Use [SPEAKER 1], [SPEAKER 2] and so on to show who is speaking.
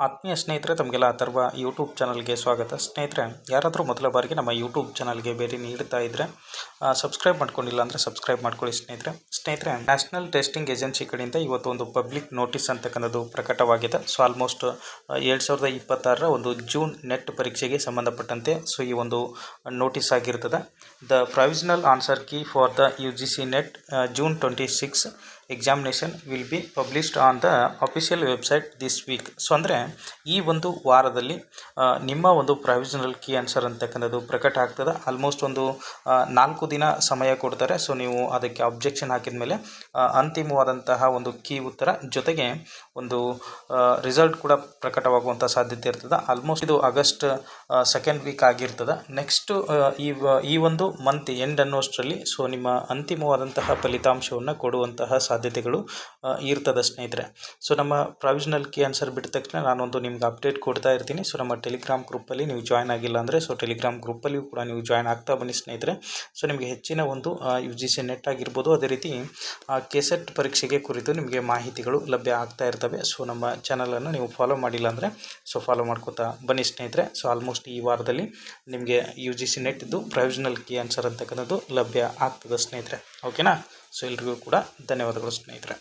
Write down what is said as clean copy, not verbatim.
[SPEAKER 1] ಆತ್ಮೀಯ ಸ್ನೇಹಿತರೆ, ತಮಗೆಲ್ಲ ಅಥರ್ವ ಯೂಟ್ಯೂಬ್ ಚಾನಲ್ಗೆ ಸ್ವಾಗತ. ಸ್ನೇಹಿತರೆ, ಯಾರಾದರೂ ಮೊದಲ ಬಾರಿಗೆ ನಮ್ಮ ಯೂಟ್ಯೂಬ್ ಚಾನಲ್ಗೆ ಭೇಟಿ ನೀಡ್ತಾ ಇದ್ದರೆ ಸಬ್ಸ್ಕ್ರೈಬ್ ಮಾಡ್ಕೊಂಡಿಲ್ಲ ಅಂದರೆ ಸಬ್ಸ್ಕ್ರೈಬ್ ಮಾಡ್ಕೊಳ್ಳಿ. ಸ್ನೇಹಿತರೆ, ನ್ಯಾಷನಲ್ ಟೆಸ್ಟಿಂಗ್ ಏಜೆನ್ಸಿ ಕಡೆಯಿಂದ ಇವತ್ತು ಒಂದು ಪಬ್ಲಿಕ್ ನೋಟಿಸ್ ಅಂತಕ್ಕಂಥದ್ದು ಪ್ರಕಟವಾಗಿದೆ. ಸೊ ಆಲ್ಮೋಸ್ಟ್ 2026 ಒಂದು ಜೂನ್ ನೆಟ್ ಪರೀಕ್ಷೆಗೆ ಸಂಬಂಧಪಟ್ಟಂತೆ ಈ ಒಂದು ನೋಟಿಸ್ ಆಗಿರ್ತದೆ. The provisional answer key for the UGC net June 26 examination will be published on the official website this week. So ಅಂದರೆ ಈ ಒಂದು ವಾರದಲ್ಲಿ ನಿಮ್ಮ ಒಂದು ಪ್ರೊವಿಷನಲ್ ಕೀ ಆನ್ಸರ್ ಅಂತಕ್ಕಂಥದ್ದು ಪ್ರಕಟ ಆಗ್ತದೆ. ಆಲ್ಮೋಸ್ಟ್ ಒಂದು 4 ದಿನ ಸಮಯ ಕೊಡ್ತಾರೆ. ಸೊ ನೀವು ಅದಕ್ಕೆ ಅಬ್ಜೆಕ್ಷನ್ ಹಾಕಿದ ಮೇಲೆ ಅಂತಿಮವಾದಂತಹ ಒಂದು ಕೀ ಉತ್ತರ ಜೊತೆಗೆ ಒಂದು ರಿಸಲ್ಟ್ ಕೂಡ ಪ್ರಕಟವಾಗುವಂಥ ಸಾಧ್ಯತೆ ಇರ್ತದೆ. ಆಲ್ಮೋಸ್ಟ್ ಇದು ಆಗಸ್ಟ್ 2nd ವೀಕ್ ಆಗಿರ್ತದೆ. ನೆಕ್ಸ್ಟ್ ಈ ಒಂದು ಮಂತ್ ಎಂಡ್ ಅನ್ನೋಷ್ಟರಲ್ಲಿ ಸೊ ನಿಮ್ಮ ಅಂತಿಮವಾದಂತಹ ಫಲಿತಾಂಶವನ್ನು ಕೊಡುವಂತಹ ಸಾಧ್ಯತೆಗಳು ಇರ್ತದೆ ಸ್ನೇಹಿತರೆ. ಸೊ ನಮ್ಮ ಪ್ರೊವಿಷನಲ್ ಕೀ ಆನ್ಸರ್ ಬಿಟ್ಟ ತಕ್ಷಣ ನಾನೊಂದು ನಿಮ್ಗೆ ಅಪ್ಡೇಟ್ ಕೊಡ್ತಾ ಇರ್ತೀನಿ. ಸೊ ನಮ್ಮ ಟೆಲಿಗ್ರಾಮ್ ಗ್ರೂಪಲ್ಲಿ ನೀವು ಜಾಯ್ನ್ ಆಗಿಲ್ಲ ಅಂದರೆ ಸೊ ಟೆಲಿಗ್ರಾಮ್ ಗ್ರೂಪಲ್ಲಿಯೂ ಕೂಡ ನೀವು ಜಾಯ್ನ್ ಆಗ್ತಾ ಬನ್ನಿ ಸ್ನೇಹಿತರೆ. ಸೊ ನಿಮಗೆ ಹೆಚ್ಚಿನ ಒಂದು UGC ನೆಟ್ ಆಗಿರ್ಬೋದು, ಅದೇ ರೀತಿ ಕೆಸೆಟ್ ಪರೀಕ್ಷೆಗೆ ಕುರಿತು ನಿಮಗೆ ಮಾಹಿತಿಗಳು ಲಭ್ಯ ಆಗ್ತಾ ಇರ್ತವೆ. ಸೊ ನಮ್ಮ ಚಾನಲನ್ನು ನೀವು ಫಾಲೋ ಮಾಡಿಲ್ಲ ಅಂದರೆ ಸೊ ಫಾಲೋ ಮಾಡ್ಕೋತಾ ಬನ್ನಿ ಸ್ನೇಹಿತರೆ. ಸೊ ಆಲ್ಮೋಸ್ಟ್ ಈ ವಾರದಲ್ಲಿ ನಿಮಗೆ UGC ನೆಟ್ ಇದ್ದು ಪ್ರೊವಿಷನಲ್ ಕೀ ಆನ್ಸರ್ ಅಂತಕ್ಕಂಥದ್ದು ಲಭ್ಯ ಆಗ್ತದೆ ಸ್ನೇಹಿತರೆ. ಓಕೆನಾ? ಸೊ ಎಲ್ರಿಗೂ ಕೂಡ ಧನ್ಯವಾದಗಳು ಸ್ನೇಹಿತರೆ.